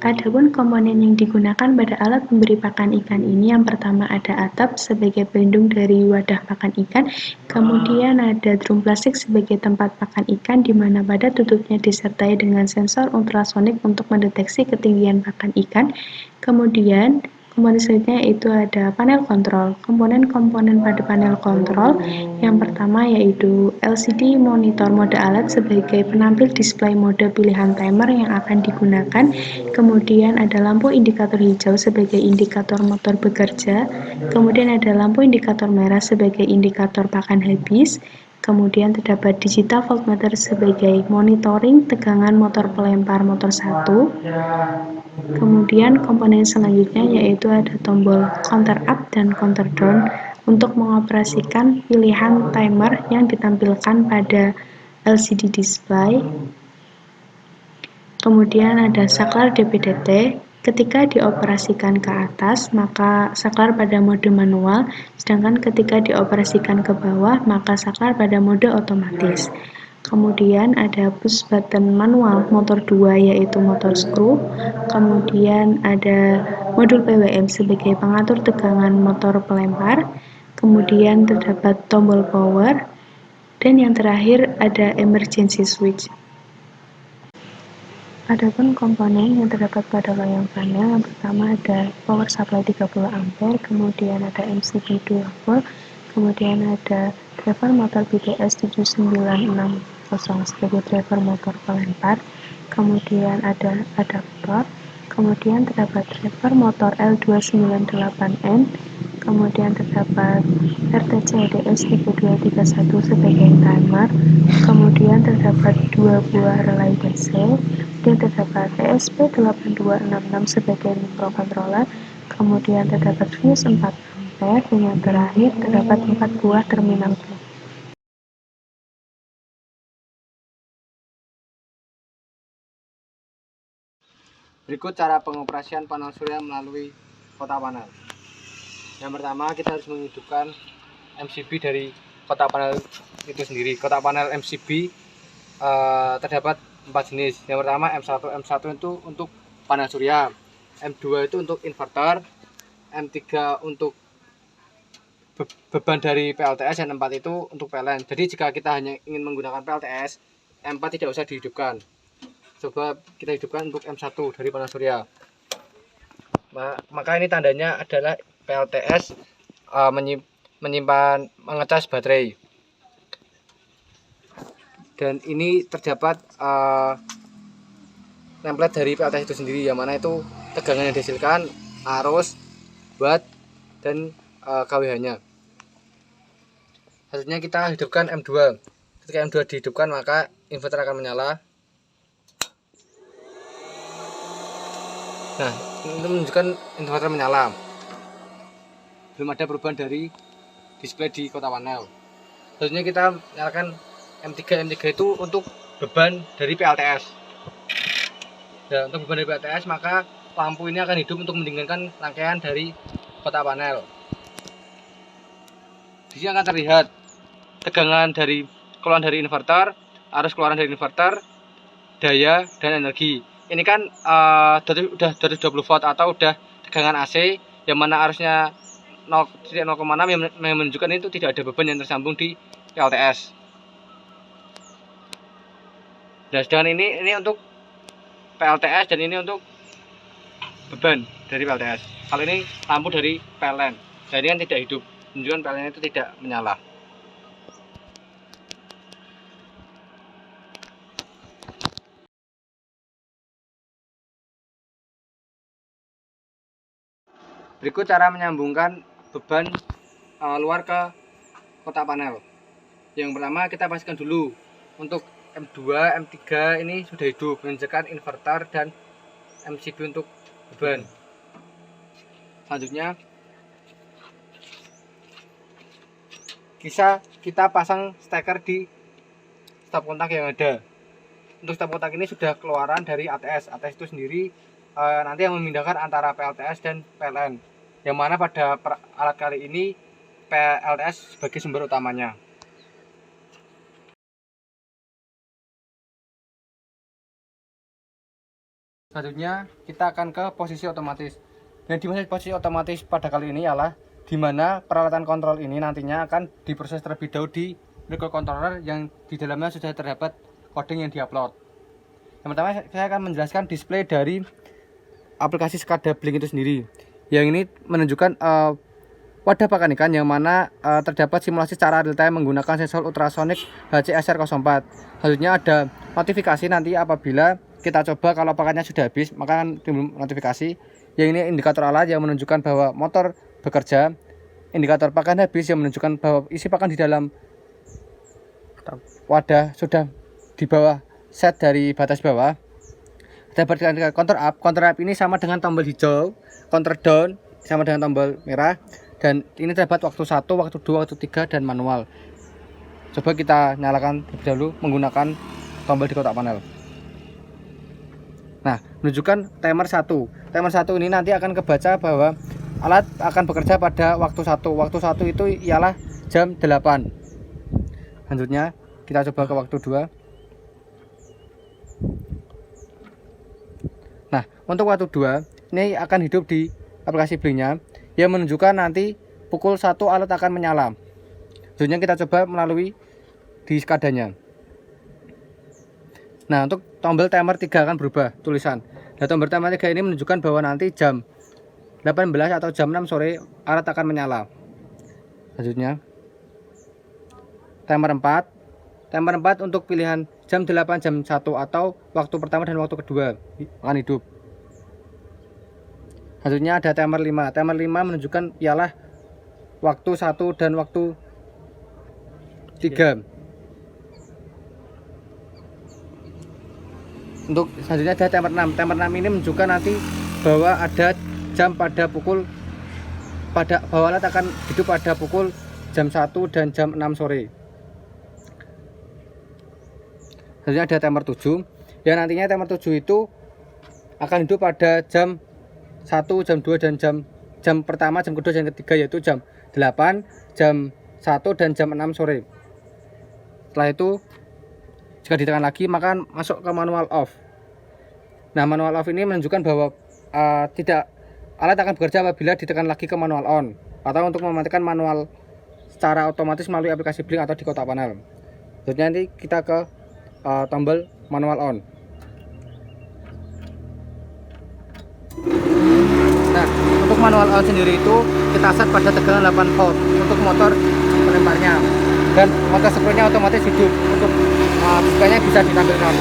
Adapun komponen yang digunakan pada alat pemberi pakan ikan ini yang pertama ada atap sebagai pelindung dari wadah pakan ikan, kemudian ada drum plastik sebagai tempat pakan ikan di mana pada tutupnya disertai dengan sensor ultrasonik untuk mendeteksi ketinggian pakan ikan. Kemudian komponen selanjutnya yaitu ada panel kontrol. Komponen-komponen pada panel kontrol yang pertama yaitu LCD monitor mode alat sebagai penampil display mode pilihan timer yang akan digunakan. Kemudian ada lampu indikator hijau sebagai indikator motor bekerja. Kemudian ada lampu indikator merah sebagai indikator pakan habis. Kemudian terdapat digital voltmeter sebagai monitoring tegangan motor pelempar motor 1. Kemudian komponen selanjutnya yaitu ada tombol counter up dan counter down untuk mengoperasikan pilihan timer yang ditampilkan pada LCD display. Kemudian ada saklar DPDT. Ketika dioperasikan ke atas, maka saklar pada mode manual, sedangkan ketika dioperasikan ke bawah, maka saklar pada mode otomatis. Kemudian ada push button manual motor 2 yaitu motor screw. Kemudian ada modul PWM sebagai pengatur tegangan motor pelempar. Kemudian terdapat tombol power. Dan yang terakhir ada emergency switch. Adapun komponen yang terdapat pada loyang panel yang pertama ada power supply 30 ampere, kemudian ada MCB 2 volt, kemudian ada driver motor BTS 7960 sebagai driver motor pelempar, kemudian ada adaptor, kemudian terdapat driver motor L298N, kemudian terdapat RTC EDS 3231 sebagai timer, kemudian terdapat 2 buah relay DC, dan terdapat ESP8266 sebagai microcontroller, kemudian terdapat fuse 4 ampere, dan yang terakhir terdapat 4 buah terminal plug. Berikut cara pengoperasian panel surya melalui kotak panel. Yang pertama, kita harus menghidupkan MCB dari kotak panel itu sendiri. Kotak panel MCB terdapat 4 jenis. Yang pertama M1 itu untuk panel surya, M2 itu untuk inverter, M3 untuk beban dari PLTS, dan M4 itu untuk PLN. Jadi jika kita hanya ingin menggunakan PLTS, M4 tidak usah dihidupkan. Coba kita hidupkan untuk M1 dari panel surya. Maka ini tandanya adalah PLTS menyimpan mengecas baterai. Dan ini terdapat template dari PLTS itu sendiri, yang mana itu tegangan yang dihasilkan, arus, watt, dan kWh-nya. Selanjutnya kita hidupkan M2. Ketika M2 dihidupkan, maka inverter akan menyala. Nah, ini menunjukkan inverter menyala. Belum ada perubahan dari display di kotak panel. Selanjutnya kita nyalakan M3 itu untuk beban dari PLTS. Dan untuk beban dari PLTS, maka lampu ini akan hidup untuk mendinginkan rangkaian dari kotak panel. Di sini akan terlihat tegangan dari keluaran dari inverter, arus keluaran dari inverter, daya, dan energi. Ini kan udah 220 volt atau udah tegangan AC, yang mana arusnya 0,6 yang menunjukkan itu tidak ada beban yang tersambung di PLTS. Dan sedangkan ini untuk PLTS, dan ini untuk beban dari PLTS. Kalau ini lampu dari PLN, dan ini kan tidak hidup, menunjukkan PLN itu tidak menyala. Berikut cara menyambungkan beban luar ke kotak panel. Yang pertama, kita pastikan dulu untuk M2, M3 ini sudah hidup, menunjukkan inverter dan MCB untuk beban. Selanjutnya, kita pasang steker di stop kontak yang ada. Untuk stop kontak ini sudah keluaran dari ATS. ATS itu sendiri nanti yang memindahkan antara PLTS dan PLN, yang mana pada alat kali ini PLTS sebagai sumber utamanya. Selanjutnya kita akan ke posisi otomatis. Yang dimaksud posisi otomatis pada kali ini ialah di mana peralatan kontrol ini nantinya akan diproses terlebih dahulu di microcontroller yang di dalamnya sudah terdapat coding yang diupload. Yang pertama saya akan menjelaskan display dari aplikasi SCADA Blink itu sendiri. Yang ini menunjukkan wadah pakan ikan yang mana terdapat simulasi secara real time menggunakan sensor ultrasonic HCSR04. Selanjutnya ada notifikasi nanti apabila kita coba kalau pakannya sudah habis, maka timbul notifikasi. Yang ini indikator alat yang menunjukkan bahwa motor bekerja. Indikator pakan habis yang menunjukkan bahwa isi pakan di dalam wadah sudah di bawah set dari batas bawah. Dapat dengan counter up ini sama dengan tombol hijau, counter down sama dengan tombol merah, dan ini terdapat waktu 1, waktu 2, waktu 3 dan manual. Coba kita nyalakan terlebih dahulu menggunakan tombol di kotak panel. Nah, menunjukkan timer 1. Timer 1 ini nanti akan kebaca bahwa alat akan bekerja pada waktu 1. Waktu 1 itu ialah jam 8. Selanjutnya kita coba ke waktu 2. Nah, untuk waktu 2 ini akan hidup di aplikasi Blinknya yang menunjukkan nanti pukul 1 alat akan menyala. Selanjutnya kita coba melalui di SCADA-nya. Nah, untuk tombol timer 3 akan berubah tulisan. Nah, tombol timer 3 ini menunjukkan bahwa nanti jam 18 atau jam 6 sore alat akan menyala. Selanjutnya timer 4. Timer 4 untuk pilihan jam 8, jam 1 atau waktu pertama dan waktu kedua akan hidup. Selanjutnya ada timer 5. Timer 5 menunjukkan ialah waktu 1 dan waktu 3. Untuk selanjutnya ada timer 6. Timer 6 ini menunjukkan nanti bahwa ada jam pada pukul bahwa alat akan hidup pada pukul jam 1 dan jam 6 sore. Selanjutnya ada timer 7. Yang nantinya timer 7 itu akan hidup pada jam 1, jam 2 dan jam pertama, jam kedua, dan ketiga, yaitu jam 8, jam 1 dan jam 6 sore. Setelah itu jika ditekan lagi maka masuk ke manual off. Nah, manual off ini menunjukkan bahwa alat akan bekerja apabila ditekan lagi ke manual on, atau untuk mematikan manual secara otomatis melalui aplikasi Blink atau di kotak panel. Selanjutnya nanti kita ke tombol manual on. Nah, untuk manual on sendiri itu kita set pada tegangan 8 volt untuk motor pelemparnya, dan motor spraynya otomatis hidup. Untuk displaynya bisa ditampilkan.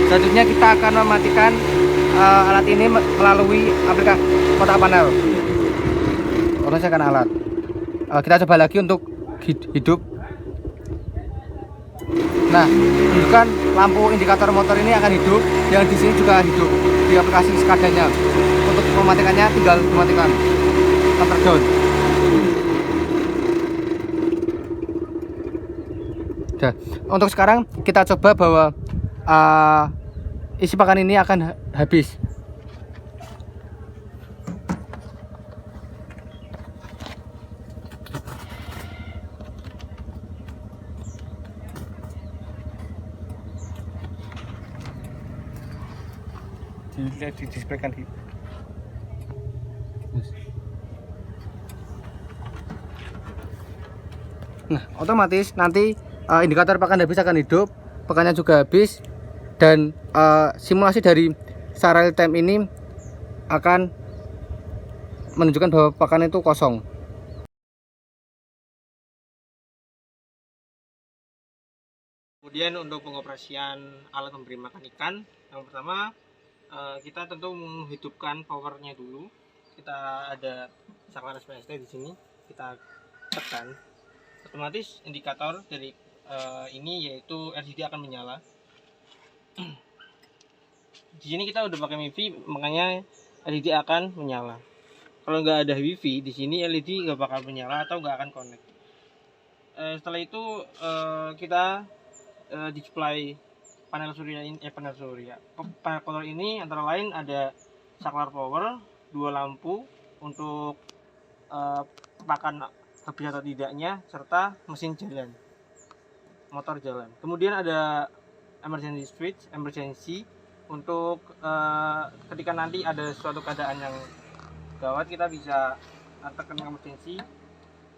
Selanjutnya kita akan mematikan alat ini melalui aplikasi kotak panel. Saya akan alat. Kita coba lagi untuk hidup. Nah, menunjukkan lampu indikator motor ini akan hidup. Yang di sini juga hidup di aplikasi SCADA-nya. Untuk mematikannya tinggal dimatikan counter down. Nah, untuk sekarang kita coba bahwa isi pakan ini akan habis. Didisplaykan di. Nah, otomatis nanti indikator pakan habis akan hidup, pakannya juga habis, dan simulasi dari secara real time ini akan menunjukkan bahwa pakan itu kosong. Kemudian untuk pengoperasian alat memberi makan ikan, yang pertama kita tentu menghidupkan powernya dulu. Kita ada saklar SPST di sini, kita tekan, otomatis indikator dari ini yaitu LCD akan menyala. Di sini kita udah pakai MIFI, makanya LED akan menyala. Kalau nggak ada WiFi di sini, LED nggak bakal menyala atau nggak akan connect. Setelah itu kita display panel control ini antara lain ada saklar power, 2 lampu untuk pakan habis atau tidaknya, serta mesin jalan, motor jalan. Kemudian ada emergency switch, emergency untuk ketika nanti ada suatu keadaan yang gawat kita bisa tekan emergency.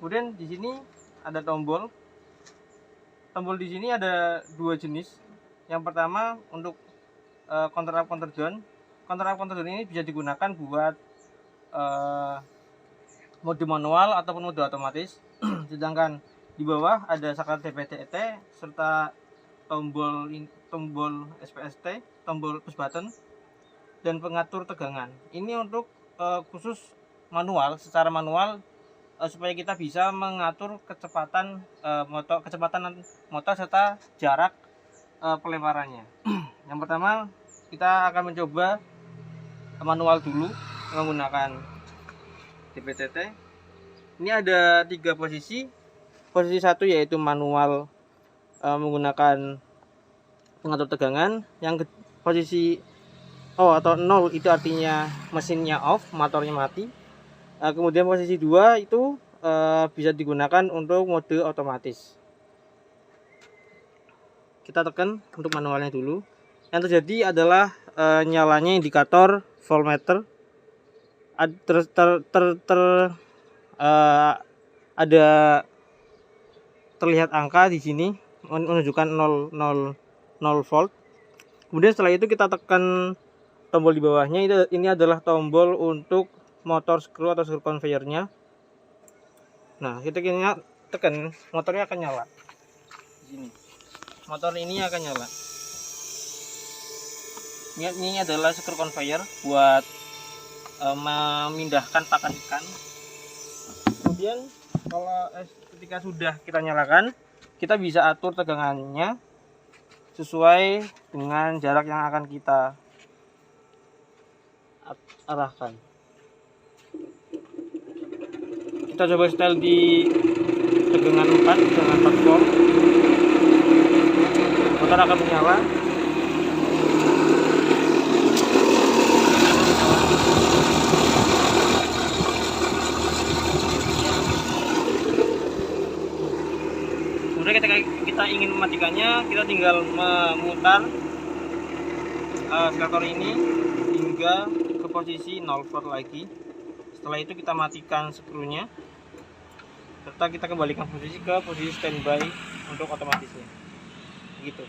Kemudian di sini ada tombol. Tombol di sini ada 2 jenis. Yang pertama untuk counter up counter down. Counter up counter down ini bisa digunakan buat mode manual ataupun mode otomatis. Sedangkan di bawah ada saklar DPDT serta tombol SPST, tombol push button, dan pengatur tegangan. Ini untuk khusus manual, secara manual supaya kita bisa mengatur kecepatan motor serta jarak pelemparannya. Yang pertama kita akan mencoba manual dulu menggunakan DPDT. Ini ada 3 posisi. Posisi 1 yaitu manual menggunakan pengatur tegangan. Posisi atau 0 itu artinya mesinnya off, motornya mati. Kemudian posisi 2 itu bisa digunakan untuk mode otomatis. Kita tekan untuk manualnya dulu. Yang terjadi adalah nyalanya indikator voltmeter. Ada terlihat angka di sini menunjukkan 0 volt. Kemudian setelah itu kita tekan tombol di bawahnya. Ini adalah tombol untuk motor screw atau screw conveyornya. Nah, kita tekan, motornya akan nyala. Di sini. Motor ini akan nyala. Ini adalah screw conveyor buat memindahkan pakan ikan. Kemudian ketika sudah kita nyalakan, kita bisa atur tegangannya sesuai dengan jarak yang akan kita arahkan. Kita coba setel di tegangan 4 volt. Motor akan menyala. Kemudian ketika kita ingin mematikannya, kita tinggal memutar skalator ini hingga ke posisi 0 volt lagi. Setelah itu kita matikan skrunya, serta kita kembalikan posisi ke posisi standby untuk otomatisnya. Gitu.